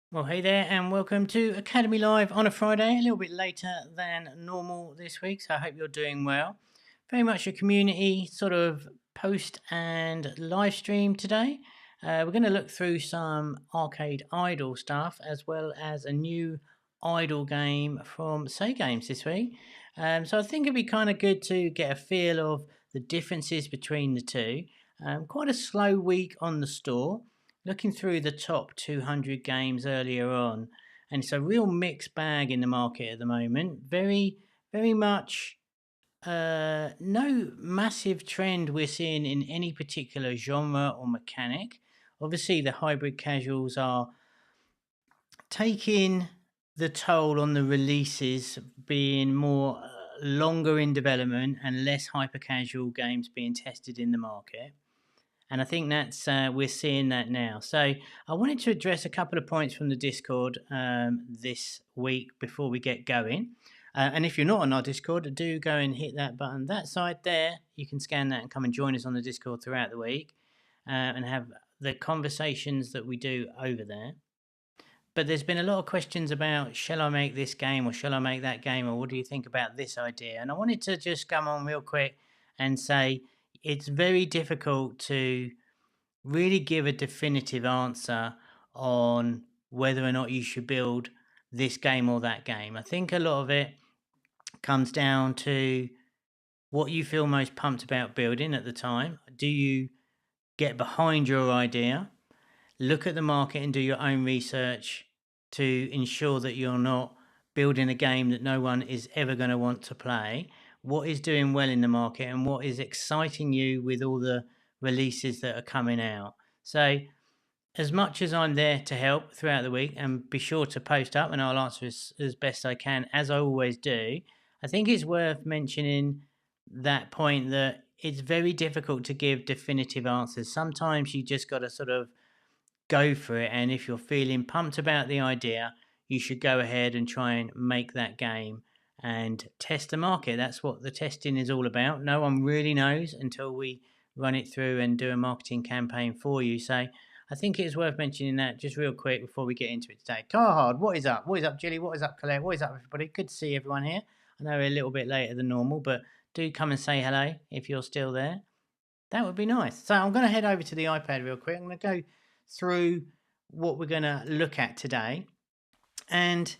Well, hey there, and welcome to Academy Live on a Friday, a little bit later than normal this week. So I hope you're doing well. Very much a community sort of post and live stream today. We're going to look through some arcade idle stuff as well as a new idle game from Say Games this week. So I think it'd be kind of good to get a feel of the differences between the two. Quite a slow week on the store, looking through the top 200 games earlier on, and it's a real mixed bag in the market at the moment. Very much no massive trend we're seeing in any particular genre or mechanic. Obviously, the hybrid casuals are taking the toll on the releases being more longer in development and less hyper casual games being tested in the market. And I think that's we're seeing that now. So I wanted to address a couple of points from the Discord this week before we get going. And if you're not on our Discord, do go and hit that button. That side there, you can scan that and come and join us on the Discord throughout the week and have the conversations that we do over there. But there's been a lot of questions about, shall I make this game or shall I make that game, or what do you think about this idea? And I wanted to just come on real quick and say it's very difficult to really give a definitive answer on whether or not you should build this game or that game. I think a lot of it comes down to what you feel most pumped about building at the time. Do you get behind your idea, look at the market and do your own research to ensure that you're not building a game that no one is ever going to want to play? What is doing well in the market and what is exciting you with all the releases that are coming out? So, as much as I'm there to help throughout the week, and be sure to post up and I'll answer as best I can, as I always do, I think it's worth mentioning that point that it's very difficult to give definitive answers. Sometimes you just got to sort of go for it. And if you're feeling pumped about the idea, you should go ahead and try and make that game and test the market. That's what the testing is all about. No one really knows until we run it through and do a marketing campaign for you. So I think it's worth mentioning that just real quick before we get into it today. Carhard, what is up? What is up, Jilly? What is up, Colette? What is up, everybody? Good to see everyone here. I know we're a little bit later than normal, but do come and say hello if you're still there. That would be nice. So I'm going to head over to the iPad real quick. I'm going to go through what we're going to look at today. And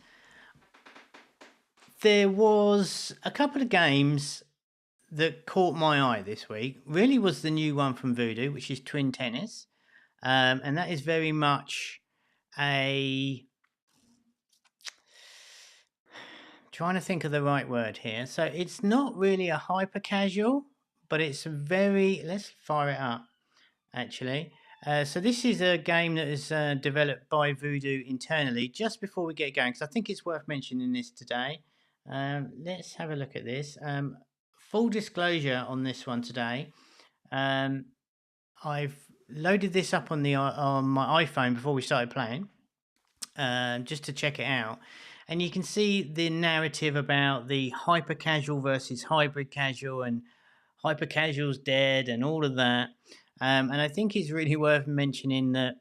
there was a couple of games that caught my eye this week. Really was the new one from Voodoo, which is Twin Tennis. And that is very much a... trying to think of the right word here. So it's not really a hyper casual, but it's very... let's fire it up, actually. So this is a game that is developed by Voodoo internally. Just before we get going, because I think it's worth mentioning this today. Let's have a look at this. Full disclosure on this one today. I've loaded this up on my iPhone before we started playing, just to check it out. And you can see the narrative about the hyper casual versus hybrid casual, and hyper casual's dead, and all of that. And I think it's really worth mentioning that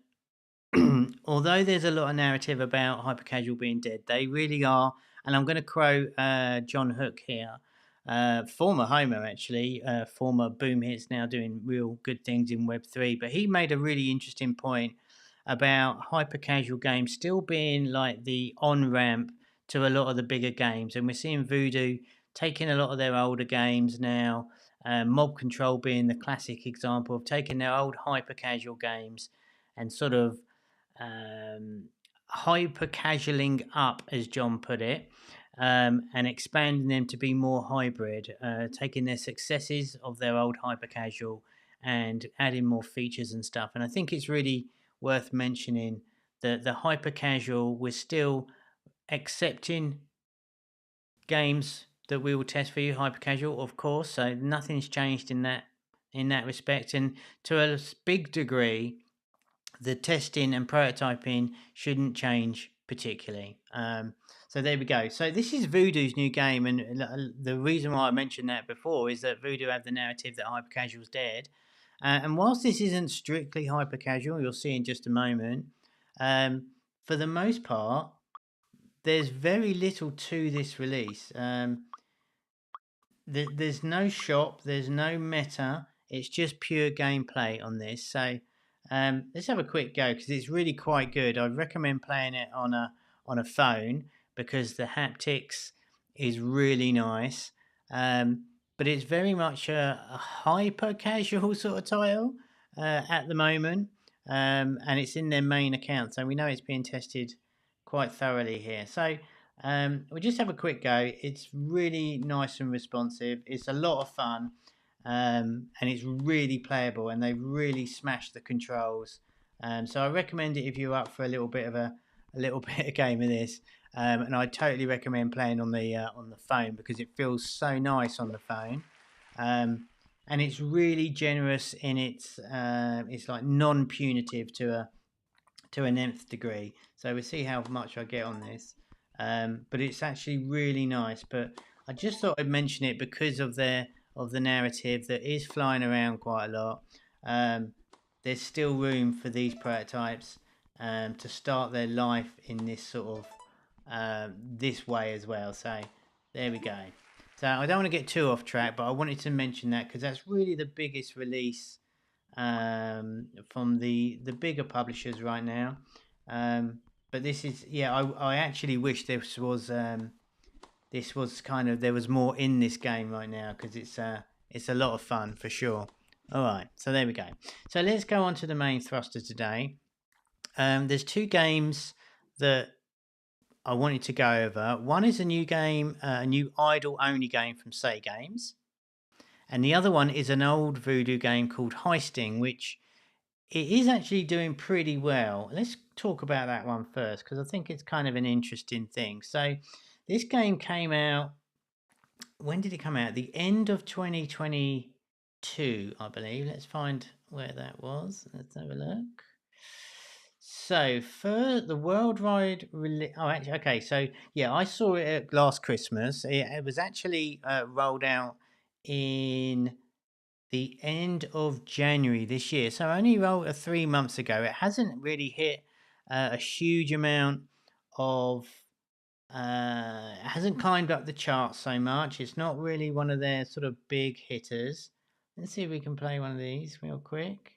although there's a lot of narrative about hyper casual being dead, they really are. And I'm going to quote John Hook here, former Homa actually, former Boom Hits, now doing real good things in Web3. But he made a really interesting point about hyper casual games still being like the on ramp to a lot of the bigger games. And we're seeing Voodoo taking a lot of their older games now. Mob Control being the classic example of taking their old hyper casual games and sort of hyper casualing up, as John put it, and expanding them to be more hybrid, taking their successes of their old hyper casual and adding more features and stuff. And I think it's really worth mentioning that the hyper casual, we're still accepting games that we will test for you, hyper casual, of course. So nothing's changed in that respect, and to a big degree, the testing and prototyping shouldn't change particularly. So there we go. So this is Voodoo's new game, and the reason why I mentioned that before is that Voodoo have the narrative that hyper casual's dead. And whilst this isn't strictly hyper casual, you'll see in just a moment, for the most part, there's very little to this release. There's no shop, there's no meta. It's just pure gameplay on this. So let's have a quick go because it's really quite good. I'd recommend playing it on a phone because the haptics is really nice. But it's very much a hyper casual sort of title at the moment, and it's in their main account, so we know it's being tested quite thoroughly here. So we'll just have a quick go. It's really nice and responsive. It's a lot of fun, and it's really playable. And they've really smashed the controls. So I recommend it if you're up for a little bit of a little bit of game of this. And I totally recommend playing on the phone because it feels so nice on the phone. And it's really generous in it's like non-punitive to an nth degree. So we'll see how much I get on this. But it's actually really nice. But I just thought I'd mention it because of the narrative that is flying around quite a lot. There's still room for these prototypes to start their life in this sort of this way as well. So there we go. So I don't want to get too off track, but I wanted to mention that because that's really the biggest release from the bigger publishers right now. But this is, yeah, I actually wish this was kind of, there was more in this game right now because it's a lot of fun for sure. All right, so there we go. So let's go on to the main thruster today. There's two games that I wanted to go over. One is a new game, a new idle only game from Say Games, and the other one is an old Voodoo game called Heisting, which it is actually doing pretty well. Let's talk about that one first because I think it's kind of an interesting thing. So this game came out, when did it come out? The end of 2022, I believe. Let's find where that was. Let's have a look. So for the worldwide release, oh, actually, okay. So yeah, I saw it at last Christmas. It was actually rolled out in the end of January this year. So only rolled 3 months ago. It hasn't really hit a huge amount of. It hasn't climbed up the charts so much. It's not really one of their sort of big hitters. Let's see if we can play one of these real quick.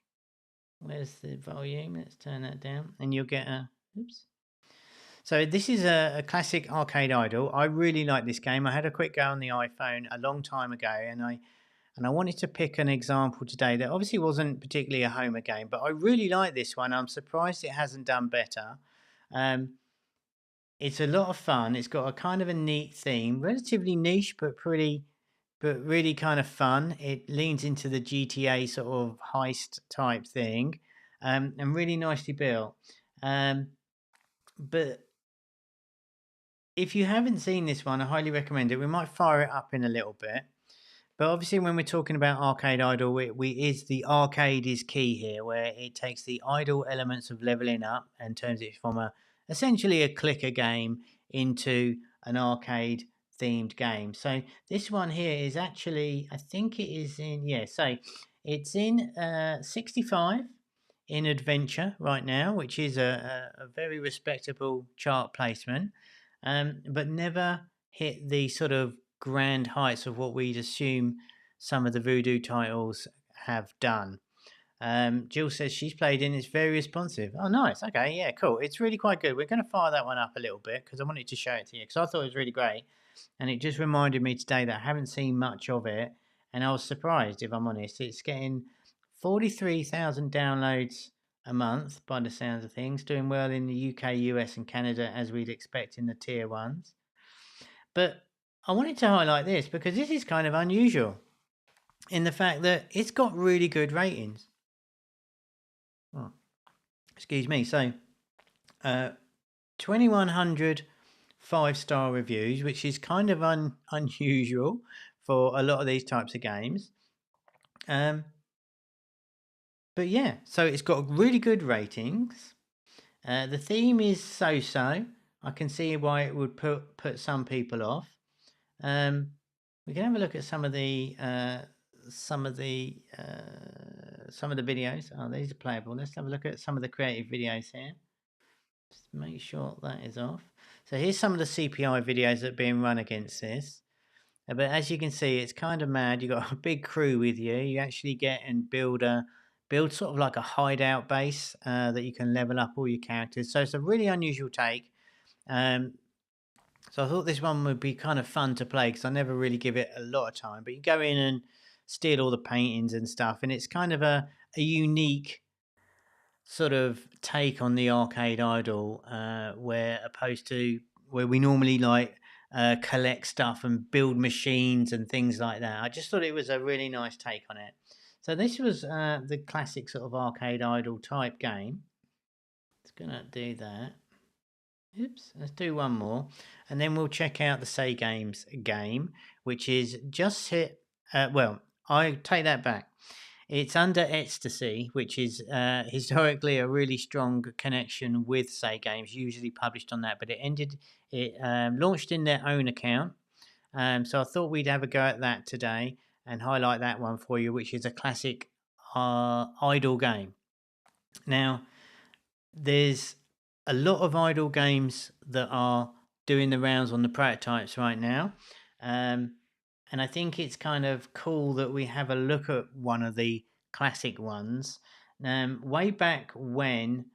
Where's the volume? Let's turn that down, and you'll get a. Oops. So this is a classic arcade idol. I really like this game. I had a quick go on the iPhone a long time ago, and I wanted to pick an example today that obviously wasn't particularly a Homa game, but I really like this one. I'm surprised it hasn't done better. It's a lot of fun. It's got a kind of a neat theme, relatively niche, but really kind of fun. It leans into the GTA sort of heist type thing, and really nicely built. But if you haven't seen this one, I highly recommend it. We might fire it up in a little bit. But obviously, when we're talking about arcade idle, the arcade is key here, where it takes the idle elements of leveling up and turns it from essentially a clicker game into an arcade themed game. So this one here is actually, I think it is in, yeah, so it's in 65 in adventure right now, which is a very respectable chart placement, but never hit the sort of grand heights of what we'd assume some of the Voodoo titles have done. Jill says she's played in, it's very responsive. Oh, nice. Okay, yeah, cool. It's really quite good. We're going to fire that one up a little bit because I wanted to show it to you because I thought it was really great. And it just reminded me today that I haven't seen much of it. And I was surprised, if I'm honest. It's getting 43,000 downloads a month by the sounds of things. Doing well in the UK, US, and Canada as we'd expect in the tier ones. But I wanted to highlight this because this is kind of unusual in the fact that it's got really good ratings. Oh, excuse me. So, 2,100 5-star reviews, which is kind of unusual for a lot of these types of games. But yeah, so it's got really good ratings. The theme is so-so. I can see why it would put some people off. We can have a look at some of the videos. Oh, these are playable. Let's have a look at some of the creative videos here. Just make sure that is off. So here's some of the CPI videos that are being run against this. But as you can see, it's kind of mad. You've got a big crew with you. You actually get and build sort of like a hideout base that you can level up all your characters. So it's a really unusual take. So I thought this one would be kind of fun to play because I never really give it a lot of time. But you go in and steal all the paintings and stuff, and it's kind of a unique sort of take on the arcade idol, where opposed to where we normally like collect stuff and build machines and things like that. I just thought it was a really nice take on it. So this was the classic sort of arcade idol type game. It's gonna do that. Oops, let's do one more, and then we'll check out the Say Games game, which is just hit. Well, I take that back. It's under Ecstasy, which is historically a really strong connection with Say Games, usually published on that, but it launched in their own account. So I thought we'd have a go at that today and highlight that one for you, which is a classic idle game. Now, there's a lot of idle games that are doing the rounds on the prototypes right now. And I think it's kind of cool that we have a look at one of the classic ones. Way back when,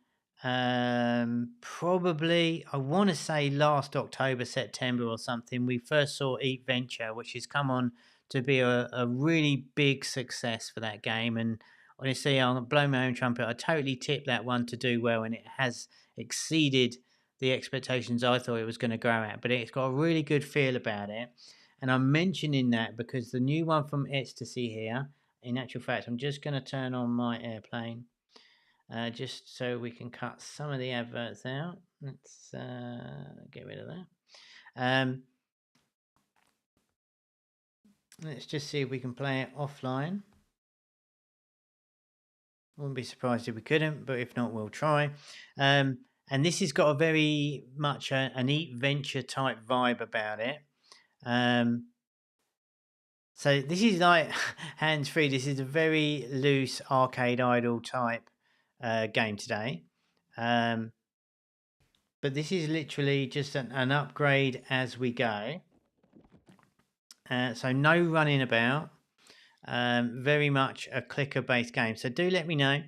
probably, I want to say last October, September or something, we first saw Eat Venture, which has come on to be a really big success for that game. And honestly, I'll blow my own trumpet. I totally tipped that one to do well, and it has exceeded the expectations I thought it was going to grow at. But it's got a really good feel about it. And I'm mentioning that because the new one from Ecstasy here, in actual fact, I'm just going to turn on my airplane just so we can cut some of the adverts out. Let's get rid of that. Let's just see if we can play it offline. Wouldn't be surprised if we couldn't, but if not, we'll try. And this has got a very much an Eat Venture type vibe about it. So this is like hands-free. This is a very loose arcade idol type game today. But this is literally just an upgrade as we go. So no running about. Very much a clicker-based game. So do let me know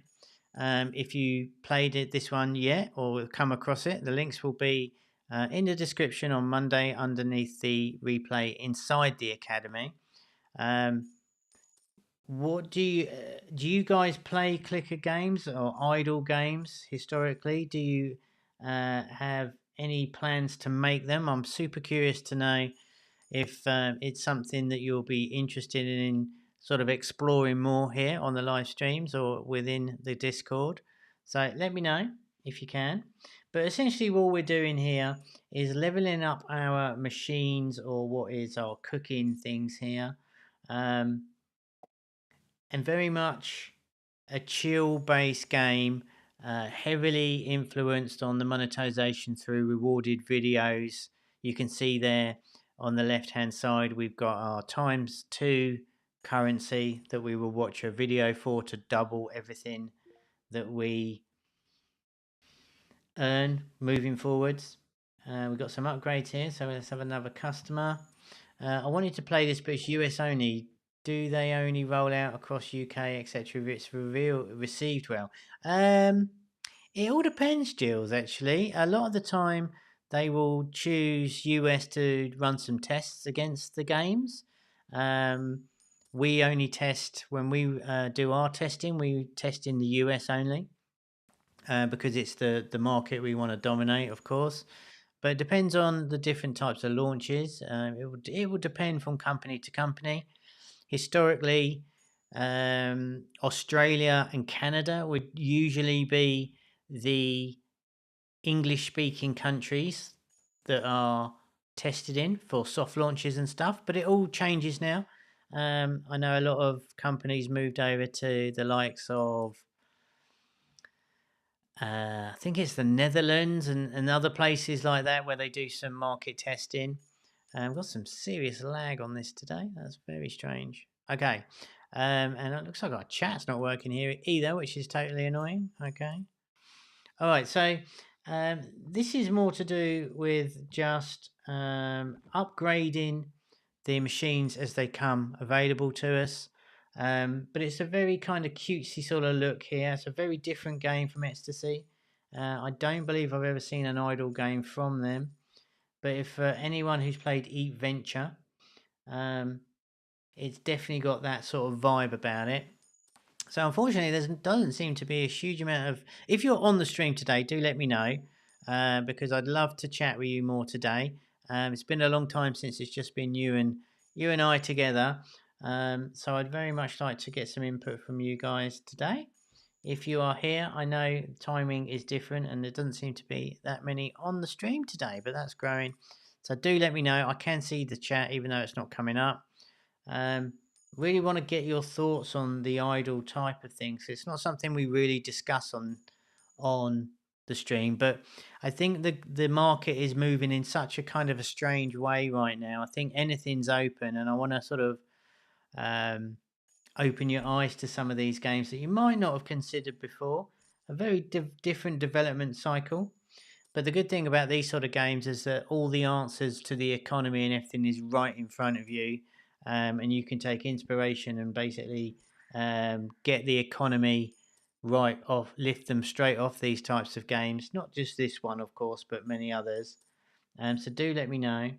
if you played this one yet or come across it. The links will be in the description on Monday underneath the replay inside the Academy. What do you guys play clicker games or idle games historically? Do you have any plans to make them? I'm super curious to know if it's something that you'll be interested in sort of exploring more here on the live streams or within the Discord. So let me know if you can. But essentially what we're doing here is leveling up our machines or what is our cooking things here. And very much a chill based game, heavily influenced on the monetization through rewarded videos. You can see there on the left hand side we've got our ×2 currency that we will watch a video for to double everything that we earn moving forwards. We've got some upgrades here, so let's have another customer. I wanted to play this, but it's US only. Do they only roll out across UK, etc. if it's received well? It all depends, Jules, actually. A lot of the time they will choose US to run some tests against the games. We only test when we do our testing, we test in the US only. Because it's the market we want to dominate, of course. But it depends on the different types of launches. It will depend from company to company. Historically, Australia and Canada would usually be the English-speaking countries that are tested in for soft launches and stuff. But it all changes now. I know a lot of companies moved over to the likes of I think it's the Netherlands and other places like that where they do some market testing. I've got some serious lag on this today. That's very strange. Okay. And it looks like our chat's not working here either, which is totally annoying. Okay. All right. So This is more to do with just upgrading the machines as they come available to us. But it's a very kind of cutesy sort of look here. It's a very different game from Ecstasy. I don't believe I've ever seen an idle game from them. But if anyone who's played Eat Venture, um, it's definitely got that sort of vibe about it. So unfortunately, there doesn't seem to be a huge amount of. If you're on the stream today, do let me know because I'd love to chat with you more today. It's been a long time since it's just been you and I together. So I'd very much like to get some input from you guys today. If you are here, I know timing is different and there doesn't seem to be that many on the stream today, but that's growing. So do let me know. I can see the chat even though it's not coming up. Really want to get your thoughts on the idle type of things. It's not something we really discuss on the stream, but I think the market is moving in such a kind of a strange way right now. I think anything's open, and I want to sort of um, open your eyes to some of these games that you might not have considered before. A very different development cycle. But the good thing about these sort of games is that all the answers to the economy and everything is right in front of you, and you can take inspiration and basically get the economy right off, lift them straight off these types of games. Not just this one, of course, but many others. So do let me know,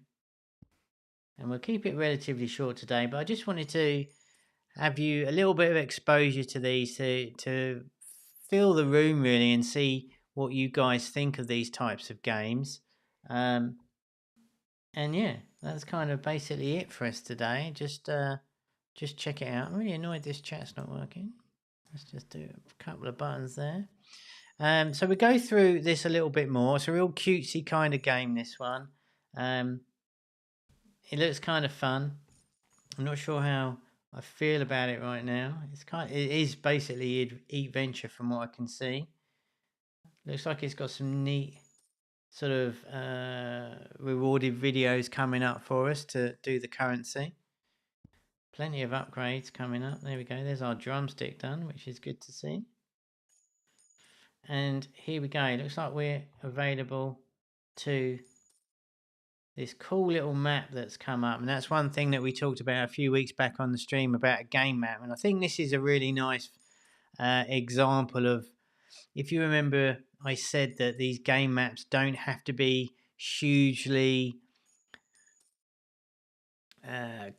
and we'll keep it relatively short today. But I just wanted to have you a little bit of exposure to these to fill the room really and see what you guys think of these types of games. And yeah, that's kind of basically it for us today. Just check it out. I'm really annoyed this chat's not working. Let's just do a couple of buttons there. So we go through this a little bit more. It's a real cutesy kind of game, this one. It looks kind of fun. I'm not sure how I feel about it right now. It is basically Eat Venture from what I can see. Looks like it's got some neat sort of rewarded videos coming up for us to do the currency. Plenty of upgrades coming up. There we go. There's our drumstick done, which is good to see. And here we go. It looks like we're available to this cool little map that's come up. And that's one thing that we talked about a few weeks back on the stream about a game map. And I think this is a really nice example of, if you remember, I said that these game maps don't have to be hugely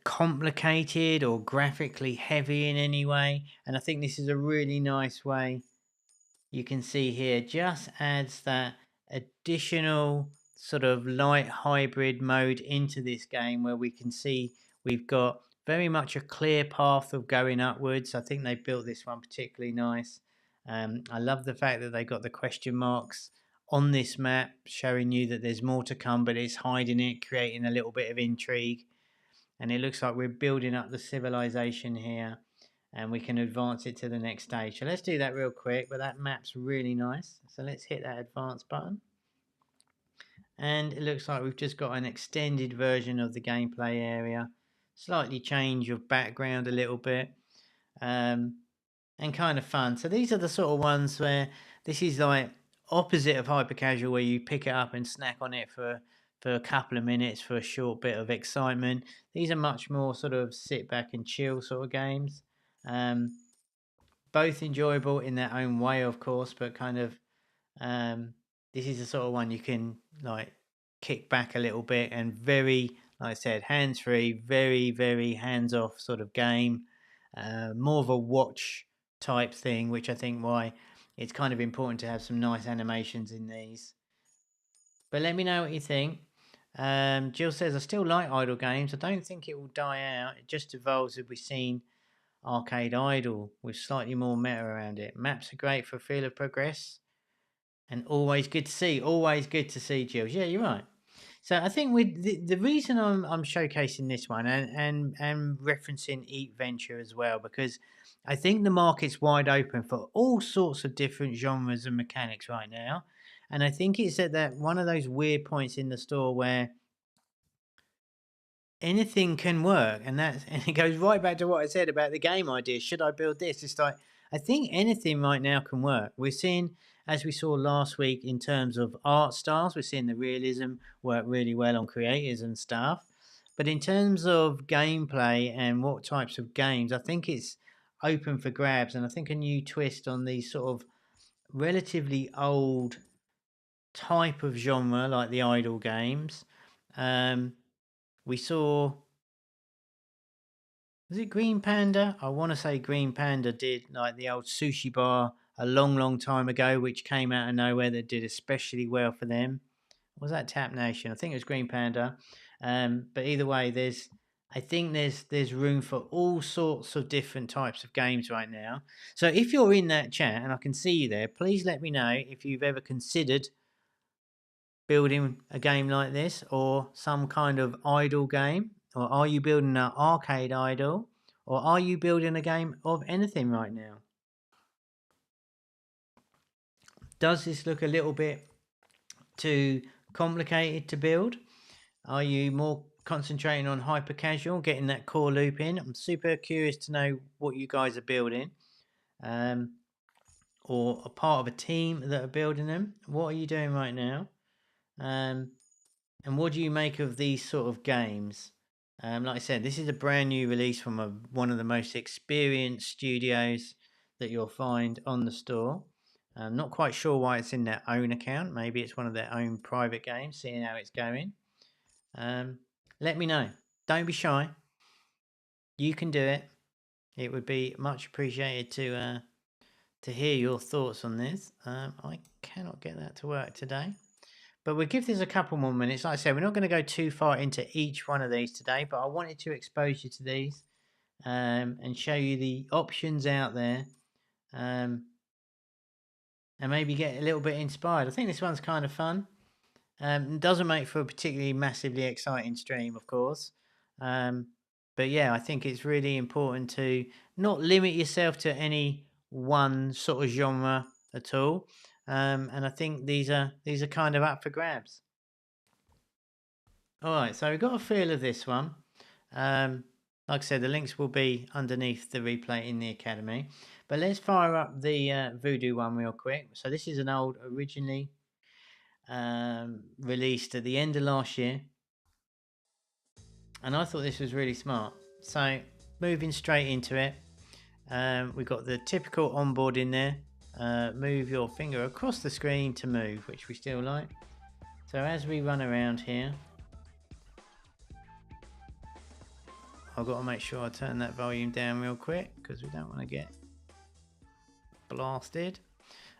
complicated or graphically heavy in any way. And I think this is a really nice way. You can see here just adds that additional sort of light hybrid mode into this game where we can see we've got very much a clear path of going upwards. I think they built this one particularly nice. I love the fact that they got the question marks on this map showing you that there's more to come, but it's hiding it, creating a little bit of intrigue. And it looks like we're building up the civilization here and we can advance it to the next stage. So let's do that real quick, but that map's really nice. So let's hit that advance button. And it looks like we've just got an extended version of the gameplay area. Slightly change of background a little bit. And kind of fun. So these are the sort of ones where this is like opposite of Hypercasual, where you pick it up and snack on it for a couple of minutes for a short bit of excitement. These are much more sort of sit back and chill sort of games. Both enjoyable in their own way, of course, but kind of this is the sort of one you can like kick back a little bit and very, like I said, hands free, very, very hands off sort of game. More of a watch type thing, which I think why it's kind of important to have some nice animations in these. But let me know what you think. Jill says, I still like idle games. I don't think it will die out. It just evolves as we've seen Arcade Idle with slightly more meta around it. Maps are great for a feel of progress and always good to see. Always good to see, Jill. Yeah, you're right. So I think with the reason I'm showcasing this one and referencing Eat Venture as well, because I think the market's wide open for all sorts of different genres and mechanics right now. And I think it's at that one of those weird points in the store where anything can work, and it goes right back to what I said about the game idea. Should I build this? It's like I think anything right now can work. We're seeing as we saw last week in terms of art styles, we're seeing the realism work really well on creators and stuff. But in terms of gameplay and what types of games, I think it's open for grabs. And I think a new twist on these sort of relatively old type of genre like the idle games. We saw, was it Green Panda? I want to say Green Panda did like the old sushi bar a long time ago, which came out of nowhere that did especially well for them. Was that Tap Nation? I think it was Green Panda. But either way, I think there's room for all sorts of different types of games right now. So if you're in that chat and I can see you there, please let me know if you've ever considered building a game like this or some kind of idle game, or are you building an arcade idle, or are you building a game of anything right now? Does this look a little bit too complicated to build? Are you more concentrating on hyper casual, getting that core loop in? I'm super curious to know what you guys are building, or a part of a team that are building them. What are you doing right now? And what do you make of these sort of games? Like I said, this is a brand new release from one of the most experienced studios that you'll find on the store. I'm not quite sure why it's in their own account. Maybe it's one of their own private games, seeing how it's going. Let me know. Don't be shy. You can do it. It would be much appreciated to hear your thoughts on this. I cannot get that to work today. But we'll give this a couple more minutes. Like I said, we're not going to go too far into each one of these today, but I wanted to expose you to these and show you the options out there, and maybe get a little bit inspired. I think this one's kind of fun. It doesn't make for a particularly massively exciting stream, of course. But yeah, I think it's really important to not limit yourself to any one sort of genre at all. And I think these are kind of up for grabs. All right, so we've got a feel of this one. Like I said, the links will be underneath the replay in the Academy. But let's fire up the Voodoo one real quick. So this is an old, originally released at the end of last year. And I thought this was really smart. So moving straight into it, we've got the typical onboarding there. Move your finger across the screen to move, which we still like. So as we run around here, I've got to make sure I turn that volume down real quick because we don't want to get blasted.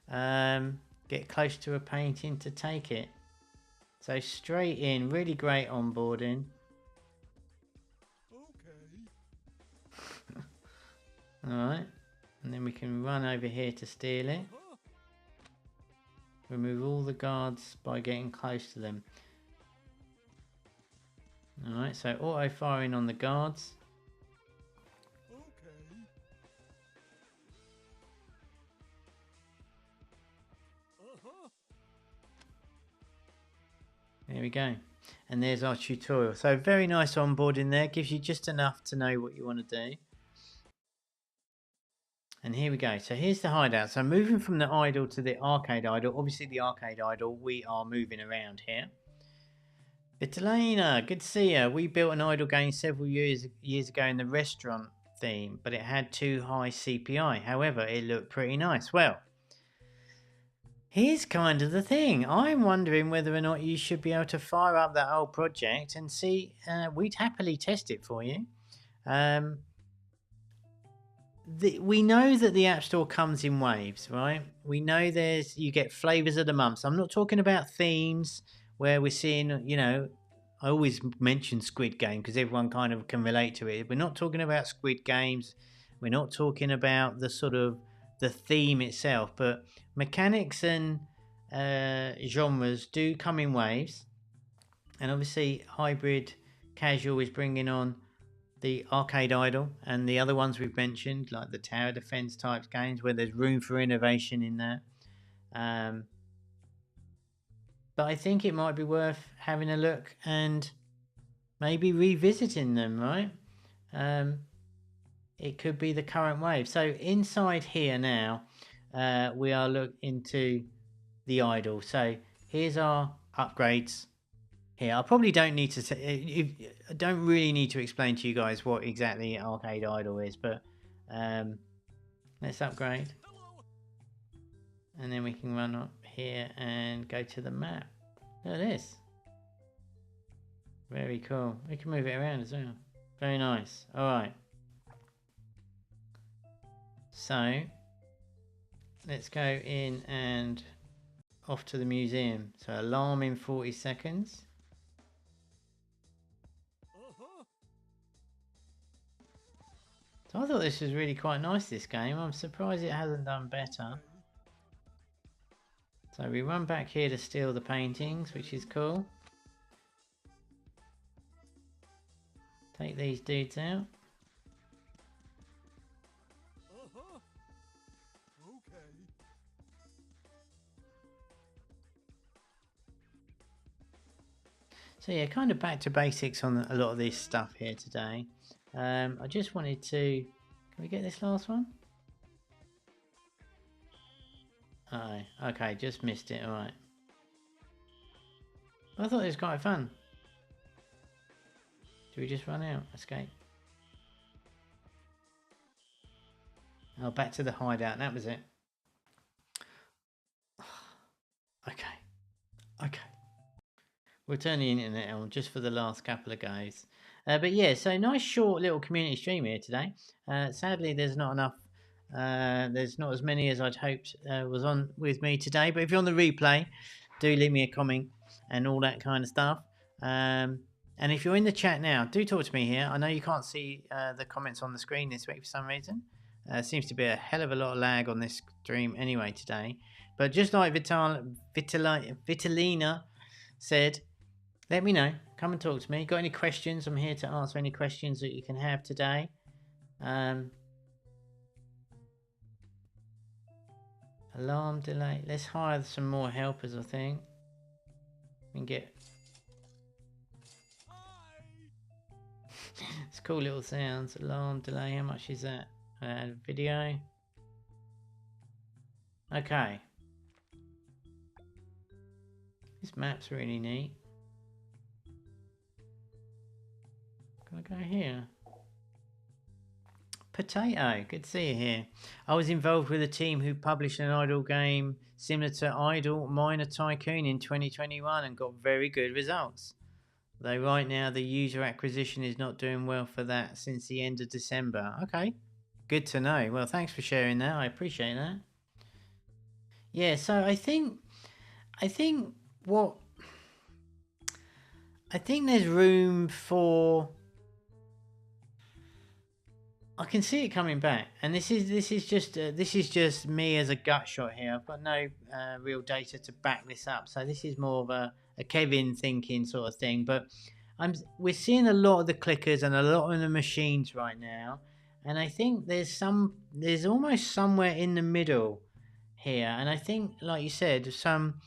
Get close to a painting to take it. So straight in, really great onboarding. Okay. Alright, and then we can run over here to steal it. Remove all the guards by getting close to them. Alright, so auto firing on the guards. Okay. There we go. And there's our tutorial. So very nice onboarding there. Gives you just enough to know what you want to do. And here we go. So here's the hideout. So moving from the idle to the arcade idle. Obviously the arcade idle, we are moving around here. Vitalina, good to see you. We built an idle game several years ago in the restaurant theme, but it had too high CPI. However, it looked pretty nice. Well, here's kind of the thing. I'm wondering whether or not you should be able to fire up that old project and see. We'd happily test it for you. We know that the App Store comes in waves, right? We know you get flavors of the month. So I'm not talking about themes where we're seeing, you know, I always mention Squid Game because everyone kind of can relate to it. We're not talking about Squid Games. We're not talking about the sort of the theme itself, but mechanics and genres do come in waves. And obviously Hybridcasual is bringing on the arcade idle and the other ones we've mentioned, like the tower defense type games where there's room for innovation in there. But I think it might be worth having a look and maybe revisiting them, right? It could be the current wave. So inside here now, we are looking to the idle. So here's our upgrades here. I probably don't need to I don't really need to explain to you guys what exactly arcade idle is, but let's upgrade, and then we can run up here and go to the map. Look at this, very cool. We can move it around as well, very nice. All right, so let's go in and off to the museum. So alarm in 40 seconds. So I thought this was really quite nice, this game. I'm surprised it hasn't done better. So we run back here to steal the paintings, which is cool. Take these dudes out. So yeah, kind of back to basics on a lot of this stuff here today. I just wanted to... Can we get this last one? Oh, okay, just missed it, alright. I thought it was quite fun. Do we just run out? Escape. Oh, back to the hideout, that was it. Okay. Okay. We'll turn the internet on just for the last couple of goes. But yeah, so nice short little community stream here today. Sadly, there's not enough. There's not as many as I'd hoped was on with me today. But if you're on the replay, do leave me a comment and all that kind of stuff. And if you're in the chat now, do talk to me here. I know you can't see the comments on the screen this week for some reason. Seems to be a hell of a lot of lag on this stream anyway today. But just like Vitalina said, let me know. Come and talk to me. Got any questions? I'm here to answer any questions that you can have today. Alarm delay. Let's hire some more helpers, I think. We can get... It's cool little sounds. Alarm delay. How much is that? Video. Okay. This map's really neat. Can I go here? Potato, good to see you here. I was involved with a team who published an idle game similar to Idle Miner Tycoon in 2021 and got very good results. Though right now the user acquisition is not doing well for that since the end of December. Okay, good to know. Well, thanks for sharing that. I appreciate that. Yeah, so I think there's room for... I can see it coming back, and this is just me as a gut shot here. I've got no real data to back this up, so this is more of a Kevin thinking sort of thing. But we're seeing a lot of the clickers and a lot of the machines right now, and I think there's almost somewhere in the middle here, and I think, like you said, some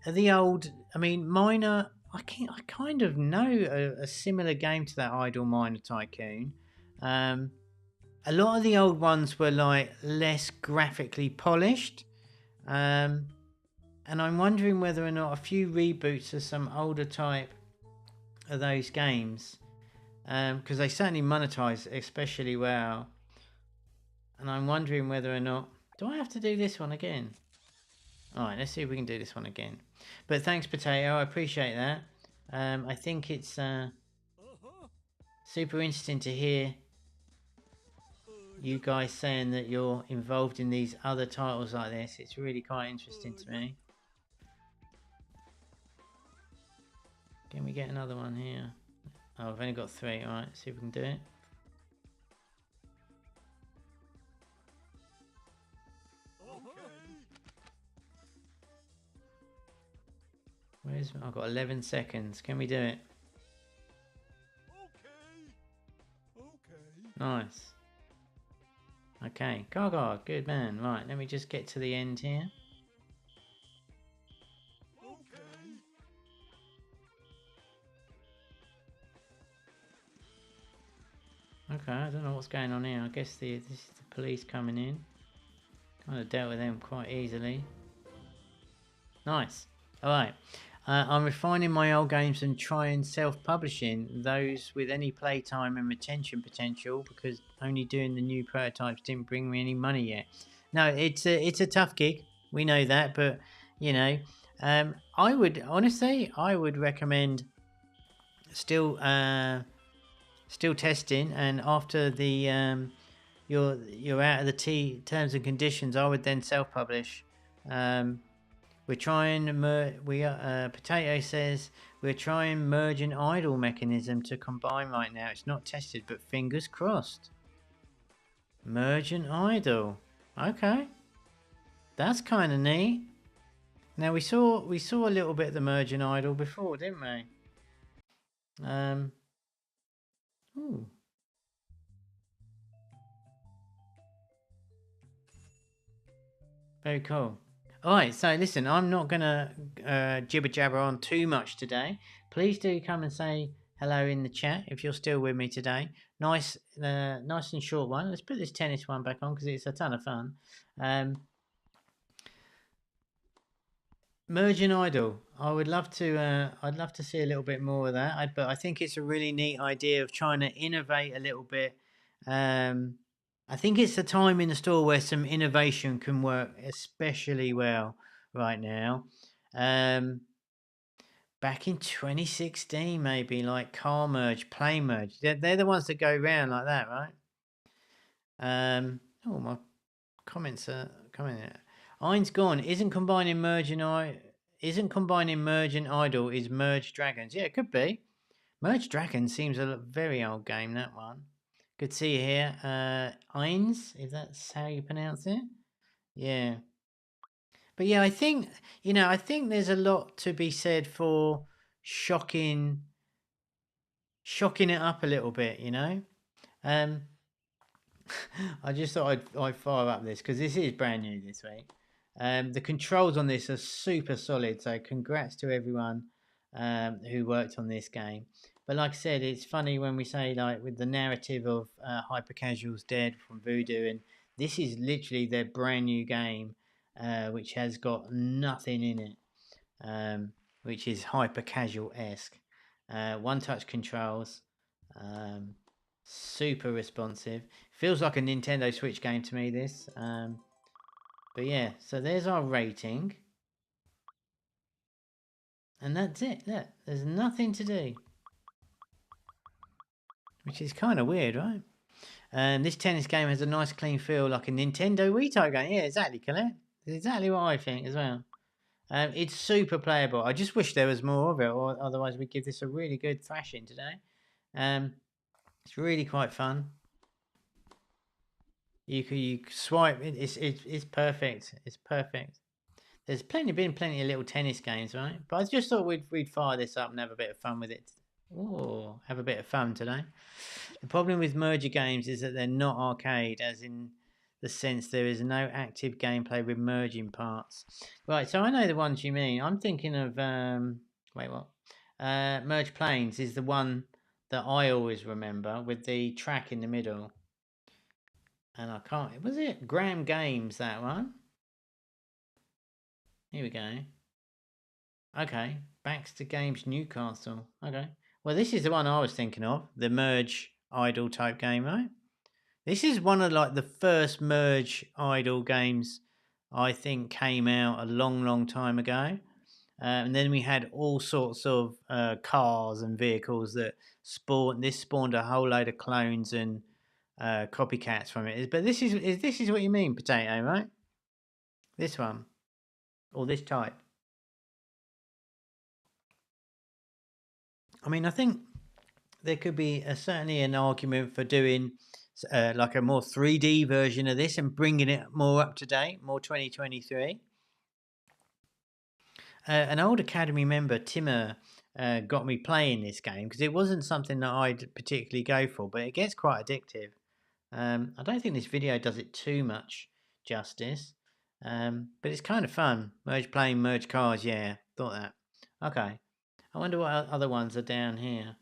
of the old. I mean, Miner. I kind of know a similar game to that Idle Miner Tycoon. A lot of the old ones were like less graphically polished, and I'm wondering whether or not a few reboots of some older type of those games, because they certainly monetize especially well, and I'm wondering whether or not... Do I have to do this one again? Alright, let's see if we can do this one again. But thanks, Potato, I appreciate that. I think it's super interesting to hear you guys saying that you're involved in these other titles like this. It's really quite interesting to me. Can we get another one here? Oh, I've only got 3. Alright, see if we can do it. I've got 11 seconds. Can we do it? Nice. Okay, Gaga, good man. Right, let me just get to the end here. Okay, I don't know what's going on here. I guess this is the police coming in. Kind of dealt with them quite easily. Nice. All right. I'm refining my old games and trying self-publishing those with any playtime and retention potential because only doing the new prototypes didn't bring me any money yet. No, it's a tough gig. We know that, but you know, I would honestly, I would recommend still still testing, and after the you're out of the terms and conditions, I would then self-publish. Um, we're trying Potato says we're trying merge and idle mechanism to combine right now. It's not tested, but fingers crossed. Merge and idle. Okay, that's kind of neat. Now we saw a little bit of the merge and idle before, didn't we? Ooh, very cool. All right, so listen, I'm not gonna jibber jabber on too much today. Please do come and say hello in the chat if you're still with me today. Nice and short one. Let's put this tennis one back on because it's a ton of fun. Um, Merge and idle. I would love to. I'd love to see a little bit more of that. But I think it's a really neat idea of trying to innovate a little bit. Um, I think it's a time in the store where some innovation can work especially well right now. Um, Back in 2016, maybe like car merge, play merge. They're the ones that go round like that, right? Oh, my comments are coming in. Ein's gone. Isn't combining merge and idle is merge dragons. Yeah, it could be. Merge dragons seems a very old game, that one. Good to see you here. Eins, if that's how you pronounce it. Yeah. But yeah, I think there's a lot to be said for shocking shocking it up a little bit, you know. Um I just thought I'd fire up this because this is brand new this week. The controls on this are super solid, so congrats to everyone who worked on this game. But like I said, it's funny when we say like with the narrative of Hypercasual's dead from Voodoo, and this is literally their brand new game, which has got nothing in it, which is Hypercasual esque. One touch controls, um, super responsive. Feels like a Nintendo Switch game to me, this. But yeah, so there's our rating. And that's it. Look, there's nothing to do. Which is kind of weird, right? This tennis game has a nice clean feel like a Nintendo Wii type game. Yeah, exactly, Colette. That's exactly what I think as well. It's super playable. I just wish there was more of it, or otherwise we'd give this a really good thrashing today. It's really quite fun. You swipe. It's perfect. It's perfect. There's been plenty of little tennis games, right? But I just thought we'd fire this up and have a bit of fun with it. Oh, have a bit of fun today. The problem with merger games is that they're not arcade, as in the sense there is no active gameplay with merging parts. Right, so I know the ones you mean. I'm thinking of wait, what? Merge Planes is the one that I always remember with the track in the middle. And I can't. Was it Graham Games, that one? Here we go. Okay, Baxter Games Newcastle. Okay. Well, this is the one I was thinking of, the merge idle type game, right? This is one of like the first merge idle games I think came out a long, long time ago. And then we had all sorts of cars and vehicles that spawned. This spawned a whole load of clones and copycats from it. But this is what you mean, Potato, right? This one or this type. I mean, I think there could be certainly an argument for doing like a more 3D version of this and bringing it more up to date, more 2023. An old Academy member, Timmer, got me playing this game because it wasn't something that I'd particularly go for, but it gets quite addictive. I don't think this video does it too much justice, but it's kind of fun. Merge cars, yeah, thought that. Okay, I wonder what other ones are down here.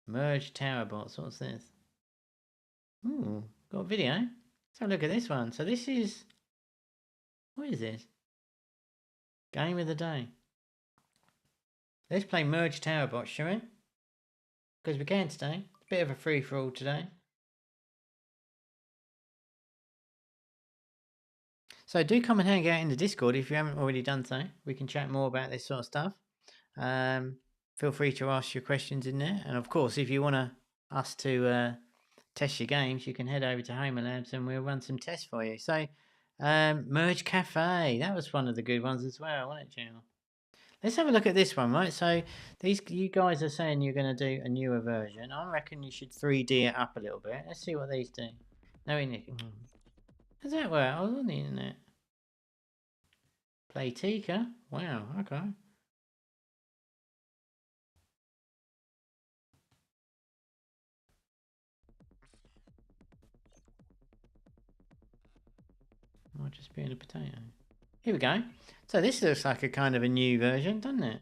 Merge tower bots, what's this? Ooh, got a video. Let's have a look at this one. So this is, what is this? Game of the day. Let's play Merge Tower Bots, shall we? Because we can today. Bit of a free-for-all today. So do come and hang out in the Discord if you haven't already done so. We can chat more about this sort of stuff. Feel free to ask your questions in there. And of course, if you want us to test your games, you can head over to Homa Labs and we'll run some tests for you. So Merge Cafe, that was one of the good ones as well, wasn't it, Jill? Let's have a look at this one, right? So you guys are saying you're going to do a newer version. I reckon you should 3D it up a little bit. Let's see what these do. No, does that work? I was on the internet. Play Tika? Wow, okay. Might just be in a potato. Here we go. So this looks like a kind of a new version, doesn't it?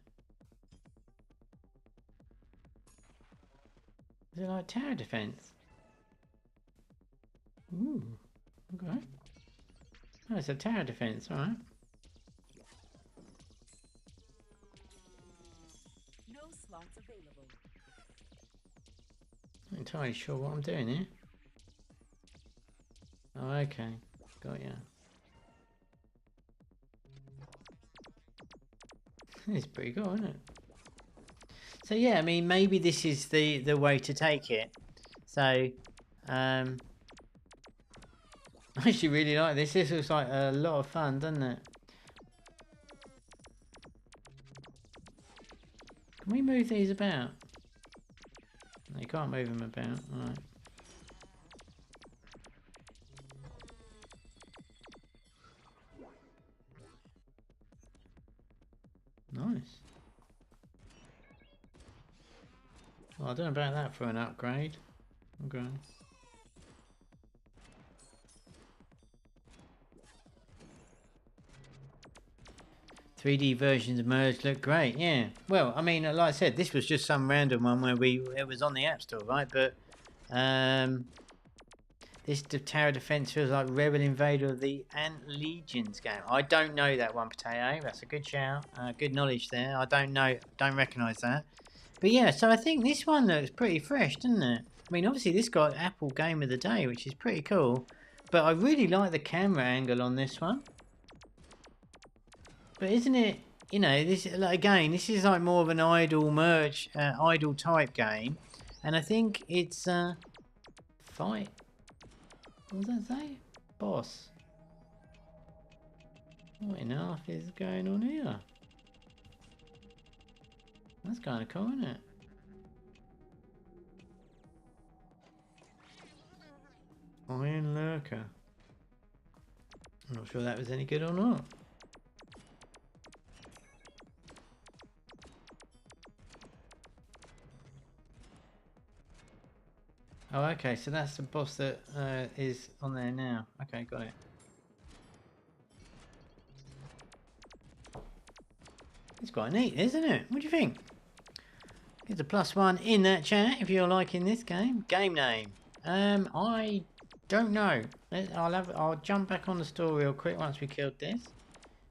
Is it like tower defense? Ooh, okay. Oh, it's a tower defense, alright. No slots available. Not entirely sure what I'm doing here. Oh, okay. Got ya. It's pretty cool, isn't it? So yeah, I mean, maybe this is the way to take it. So, I actually really like this. This looks like a lot of fun, doesn't it? Can we move these about? No, you can't move them about. All right. Nice. Well, I don't know about that for an upgrade. Okay. "3D versions of Merge look great." Yeah. Well, I mean, like I said, this was just some random one where it was on the App Store, right? But this tower defense feels like Rebel Invader of the Ant Legions game. I don't know that one, Potato. That's a good shout. Good knowledge there. I don't recognise that. But yeah, so I think this one looks pretty fresh, doesn't it? I mean, obviously this got Apple Game of the Day, which is pretty cool. But I really like the camera angle on this one. But isn't it, you know, this, like, again, this is like more of an idle merge, idle type game. And I think it's fight. What does that say? Boss. What on earth is going on here? That's kind of cool, isn't it? Iron Lurker. I'm not sure that was any good or not. Oh, okay, so that's the boss that is on there now. Okay, got it. It's quite neat, isn't it? What do you think? Here's a +1 in that chat if you're liking this game. Game name. I don't know. I'll jump back on the store real quick once we killed this.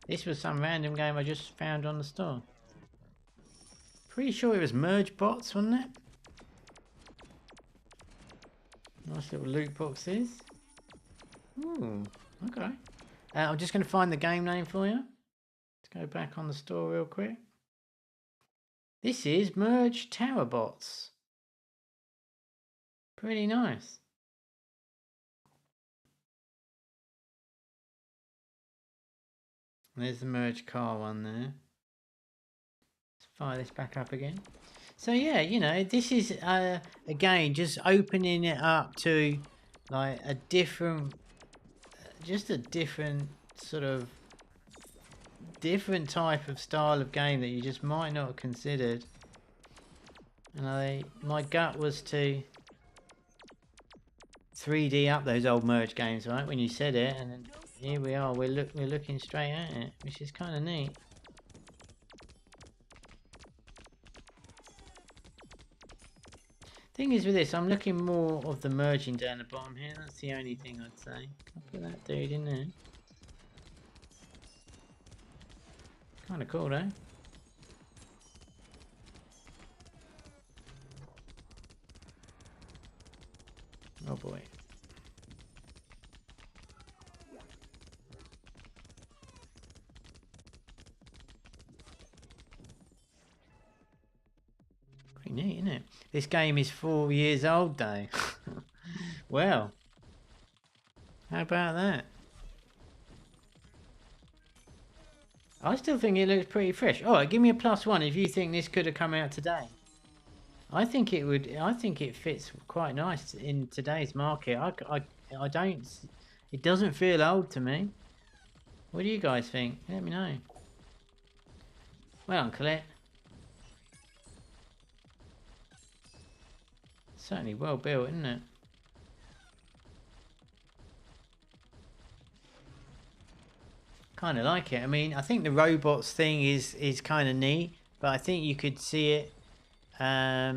This was some random game I just found on the store. Pretty sure it was Merge Bots, wasn't it? Nice little loot boxes. Ooh, okay. I'm just going to find the game name for you. Let's go back on the store real quick. This is Merge Tower Bots. Pretty nice. There's the Merge car one there. Let's fire this back up again. So yeah, you know, this is again just opening it up to like a different, just a different sort of different type of style of game that you just might not have considered. And my gut was to 3D up those old Merge games, right? When you said it, and then here we are. We're looking straight at it, which is kind of neat. Thing is with this, I'm looking more of the merging down the bottom here. That's the only thing I'd say. I'll put that dude in there. Kind of cool, though. Oh boy. Pretty neat, isn't it? This game is 4 years old, though. Well, how about that? I still think it looks pretty fresh. All right, give me a +1 if you think this could have come out today. I think it would. I think it fits quite nice in today's market. I don't. It doesn't feel old to me. What do you guys think? Let me know. Well, Colette. Certainly well built, isn't it? Kind of like it. I mean, I think the robots thing is kind of neat, but I think you could see it. I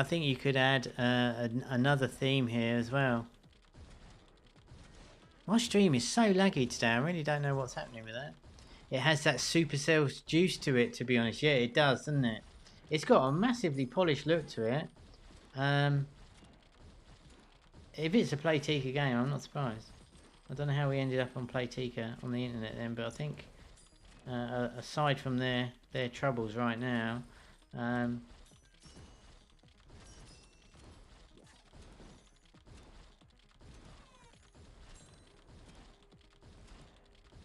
think you could add another theme here as well. My stream is so laggy today. I really don't know what's happening with that. It has that Supercell juice to it, to be honest. Yeah, it does, doesn't it? It's got a massively polished look to it. If it's a Playtika game, I'm not surprised. I don't know how we ended up on Playtika on the internet then, but I think aside from their troubles right now,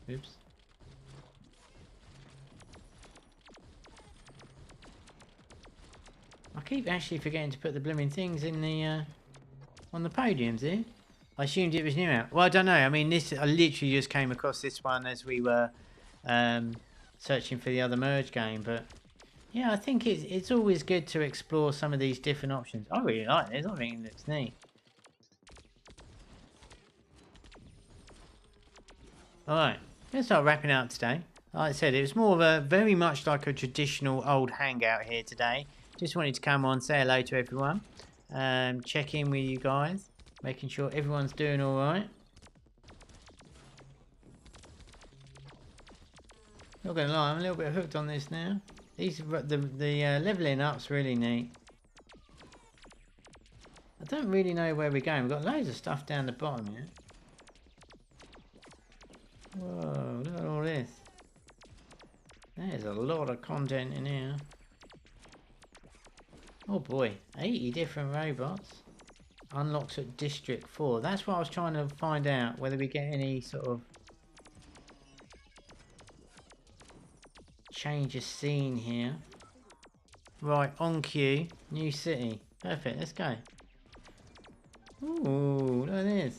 oops. I keep actually forgetting to put the blooming things in the on the podiums here. I assumed it was new out. Well, I don't know. I mean, I literally just came across this one as we were searching for the other merge game. But yeah, I think it's always good to explore some of these different options. I really like this. I think it looks neat. All right, let's start wrapping up today. Like I said, it was more of a very much like a traditional old hangout here today. Just wanted to come on, say hello to everyone, check in with you guys, making sure everyone's doing all right. Not gonna lie, I'm a little bit hooked on this now. The leveling up's really neat. I don't really know where we're going. We've got loads of stuff down the bottom here. Whoa, look at all this. There's a lot of content in here. Oh boy, 80 different robots. Unlocks at District 4. That's what I was trying to find out, whether we get any sort of change of scene here. Right, on cue. New city. Perfect, let's go. Ooh, look at this.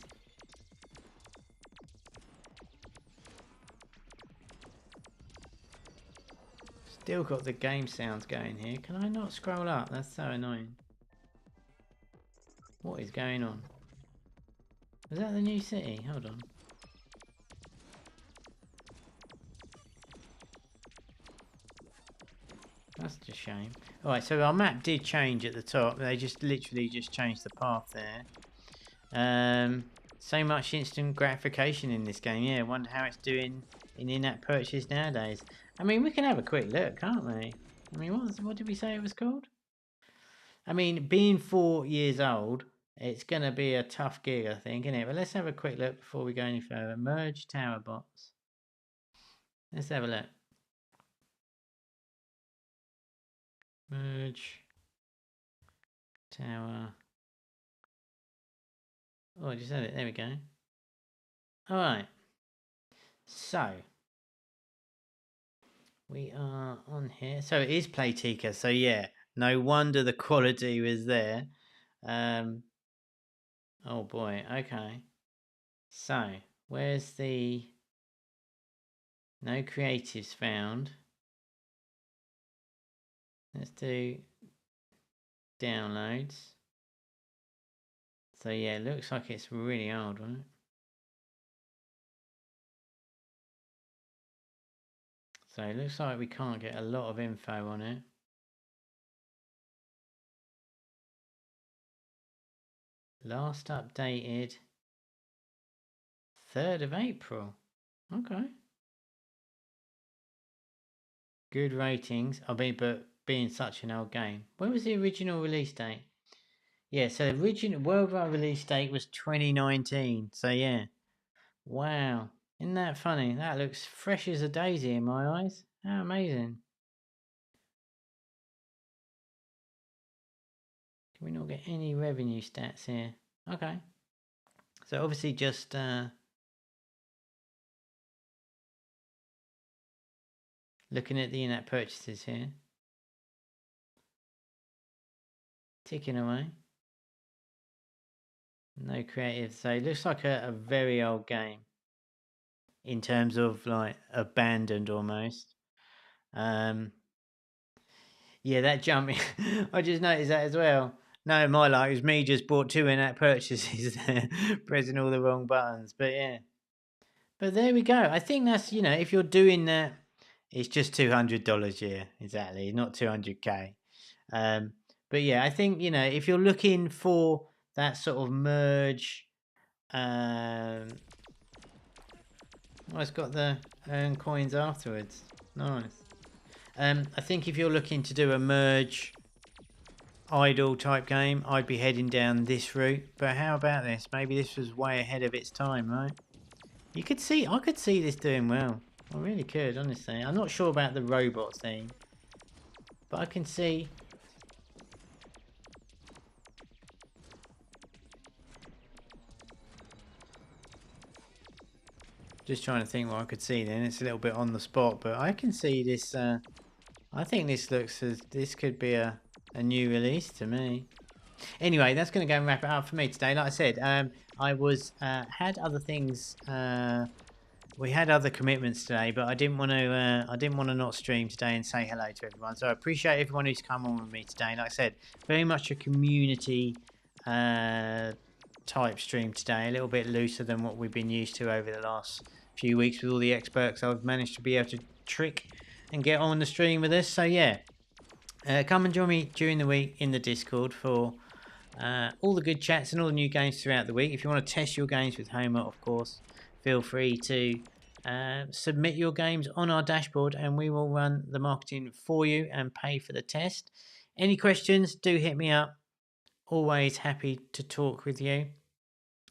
Still got the game sounds going here. Can I not scroll up? That's so annoying. What is going on? Is that the new city? Hold on. That's a shame. Alright, so our map did change at the top. They just literally just changed the path there. So much instant gratification in this game. Yeah, wonder how it's doing in-app purchase nowadays. I mean, we can have a quick look, can't we? I mean, what did we say it was called? I mean, being 4 years old, it's going to be a tough gig, I think, isn't it? But let's have a quick look before we go any further. Merge tower bots. Let's have a look. Merge tower. Oh, I just had it. There we go. All right. So we are on here. So it is Playtika. So yeah, no wonder the quality was there. Oh boy. Okay. So where's the no creatives found? Let's do downloads. So yeah, it looks like it's really old, right? So it looks like we can't get a lot of info on it. Last updated 3rd of April. Okay. Good ratings. I mean, but being such an old game. When was the original release date? Yeah, so the original worldwide release date was 2019. So yeah. Wow. Isn't that funny? That looks fresh as a daisy in my eyes. How amazing. Can we not get any revenue stats here? Okay. So obviously just looking at the in-app purchases here. Ticking away. No creative. So it looks like a very old game. In terms of like abandoned almost. Yeah, that jumping. I just noticed that as well. No, my luck is me just bought 2 in-app purchases there, pressing all the wrong buttons. But yeah. But there we go. I think that's, if you're doing that, it's just $200 a year. Exactly. Not 200K. But yeah, I think, if you're looking for that sort of merge, oh, it's got the earn coins afterwards. Nice. I think if you're looking to do a merge idle type game, I'd be heading down this route. But how about this? Maybe this was way ahead of its time, right? I could see this doing well. I really could, honestly. I'm not sure about the robot thing, but I can see. Just trying to think what I could see then. It's a little bit on the spot, but I can see this. I think this looks as this could be a new release to me. Anyway, that's going to go and wrap it up for me today. Like I said, I was had other things. We had other commitments today, but I didn't want to. I didn't want to not stream today and say hello to everyone. So I appreciate everyone who's come on with me today. Like I said, very much a community type stream today. A little bit looser than what we've been used to over the last few weeks with all the experts I've managed to be able to trick and get on the stream with us. So yeah, come and join me during the week in the Discord for all the good chats and all the new games throughout the week. If you want to test your games with Homa, of course, feel free to submit your games on our dashboard and we will run the marketing for you and pay for the test. Any questions, do hit me up. Always happy to talk with you.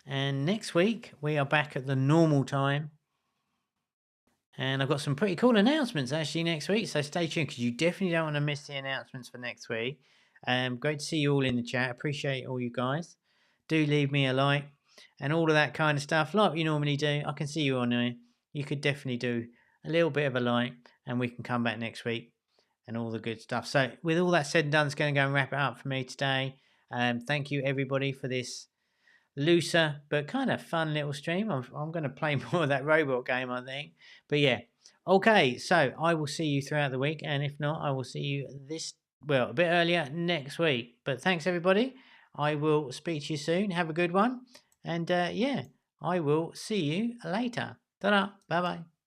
And next week, we are back at the normal time. And I've got some pretty cool announcements actually next week. So stay tuned because you definitely don't want to miss the announcements for next week. Great to see you all in the chat. Appreciate all you guys. Do leave me a like and all of that kind of stuff like you normally do. I can see you on there. You could definitely do a little bit of a like and we can come back next week and all the good stuff. So with all that said and done, it's going to go and wrap it up for me today. Thank you everybody for this looser but kind of fun little stream. I'm going to play more of that robot game, I think. But yeah, okay, so I will see you throughout the week, and if not, I will see you a bit earlier next week. But thanks everybody. I will speak to you soon. Have a good one, and yeah, I will see you later. Ta-da, bye bye.